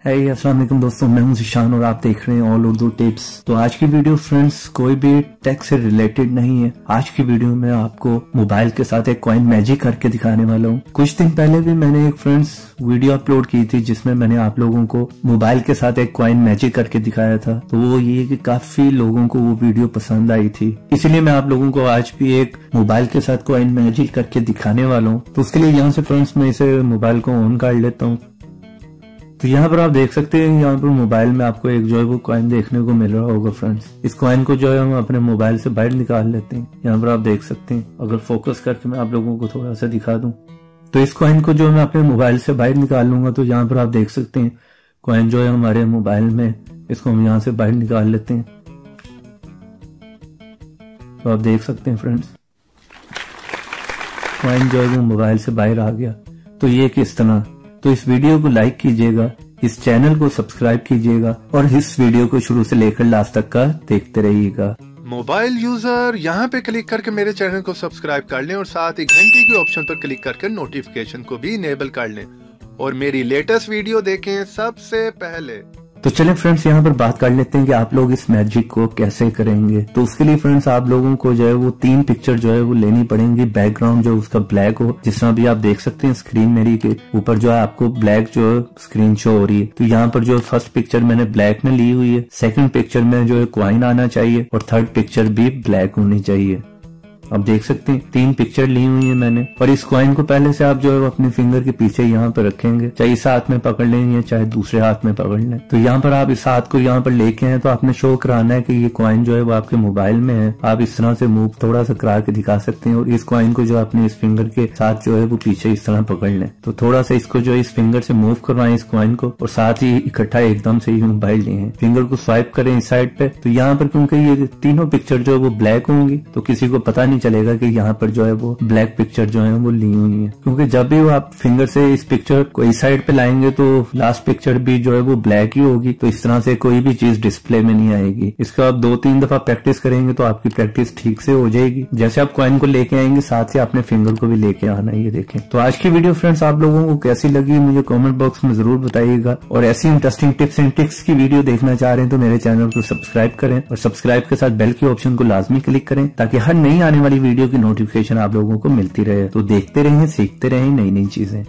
अस्सलाम वालेकुम दोस्तों, मैं हूं ज़ीशान और आप देख रहे हैं ऑल उर्दू टिप्स। तो आज की वीडियो फ्रेंड्स कोई भी टेक से रिलेटेड नहीं है। आज की वीडियो में आपको मोबाइल के साथ एक कॉइन मैजिक करके दिखाने वाला हूं। कुछ दिन पहले भी मैंने एक फ्रेंड्स वीडियो अपलोड की थी जिसमें मैंने आप लोगों को मोबाइल के साथ एक कॉइन मैजिक करके दिखाया था। तो वो ये कि काफी लोगों को वो वीडियो पसंद आई थी, इसलिए मैं आप लोगों को आज भी एक मोबाइल के साथ कॉइन मैजिक करके दिखाने वाला हूँ। तो उसके लिए यहाँ से फ्रेंड्स मैं इसे मोबाइल को ऑन कर लेता हूँ। तो यहाँ पर आप देख सकते हैं, यहाँ पर मोबाइल में आपको एक जो है वो कॉइन देखने को मिल रहा होगा फ्रेंड्स। इस कॉइन को जो है हम अपने मोबाइल से बाहर निकाल लेते हैं। यहाँ पर आप देख सकते हैं, अगर फोकस करके मैं आप लोगों को थोड़ा सा दिखा दूं तो इस कॉइन को जो मैं अपने मोबाइल से बाहर निकाल लूंगा। तो यहाँ पर आप देख सकते हैं कॉइन जो है हमारे मोबाइल में, इसको हम यहाँ से बाहर निकाल लेते हैं। तो आप देख सकते हैं फ्रेंड्स, कॉइन जो है वो मोबाइल से बाहर आ गया। तो ये किस तरह, तो इस वीडियो को लाइक कीजिएगा, इस चैनल को सब्सक्राइब कीजिएगा और इस वीडियो को शुरू से लेकर लास्ट तक का देखते रहिएगा। मोबाइल यूजर यहाँ पे क्लिक करके मेरे चैनल को सब्सक्राइब कर लें और साथ ही घंटी के ऑप्शन पर क्लिक करके नोटिफिकेशन को भी इनेबल कर लें और मेरी लेटेस्ट वीडियो देखें सबसे पहले। तो चलें फ्रेंड्स, यहाँ पर बात कर लेते हैं कि आप लोग इस मैजिक को कैसे करेंगे। तो उसके लिए फ्रेंड्स आप लोगों को जो है वो 3 पिक्चर जो है वो लेनी पड़ेंगी। बैकग्राउंड जो उसका ब्लैक हो, जिस तरह भी आप देख सकते हैं स्क्रीन मेरी के ऊपर जो है आपको ब्लैक जो है स्क्रीन शो हो रही है। तो यहाँ पर जो फर्स्ट पिक्चर मैंने ब्लैक में ली हुई है, सेकंड पिक्चर में जो है कॉइन आना चाहिए और थर्ड पिक्चर भी ब्लैक होनी चाहिए। आप देख सकते हैं 3 पिक्चर ली हुई है मैंने। और इस कॉइन को पहले से आप जो है अपने फिंगर के पीछे यहाँ पर रखेंगे, चाहे इस हाथ में पकड़ लें या चाहे दूसरे हाथ में पकड़ लें। तो यहाँ पर आप इस हाथ को यहाँ पर लेके हैं तो आपने शो कराना है कि ये कॉइन जो है वो आपके मोबाइल में है। आप इस तरह से मूव थोड़ा सा करा के दिखा सकते हैं और इस कॉइन को जो अपने इस फिंगर के साथ जो है वो पीछे इस तरह पकड़ लें। तो थोड़ा सा इसको जो इस फिंगर से मूव करवाएं इस कॉइन को और साथ ही इकट्ठा एकदम से ही मोबाइल लिए फिंगर को स्वाइप करें इस साइड पे। तो यहाँ पर क्योंकि ये तीनों पिक्चर जो है वो ब्लैक होंगी तो किसी को पता नहीं चलेगा कि यहाँ पर जो है वो ब्लैक पिक्चर जो है वो ली हुई है, क्योंकि जब भी वो आप फिंगर से इस पिक्चर को इस साइड पे लाएंगे तो लास्ट पिक्चर भी जो है वो ब्लैक ही होगी। तो इस तरह से कोई भी चीज डिस्प्ले में नहीं आएगी। इसको आप 2-3 दफा प्रैक्टिस करेंगे तो आपकी प्रैक्टिस ठीक से हो जाएगी। जैसे आप कॉइन को लेके आएंगे साथ ही अपने फिंगर को भी लेके आना है। ये देखें। तो आज की वीडियो फ्रेंड्स आप लोगों को कैसी लगी मुझे कॉमेंट बॉक्स में जरूर बताइएगा। और ऐसी इंटरेस्टिंग टिप्स एंड ट्रिक्स की वीडियो देखना चाह रहे हैं तो मेरे चैनल को सब्सक्राइब करें और सब्सक्राइब के साथ बेल के ऑप्शन को लाजमी क्लिक करें ताकि हर नई आने वाली वीडियो की नोटिफिकेशन आप लोगों को मिलती रहे। तो देखते रहें, सीखते रहें नई नई चीजें।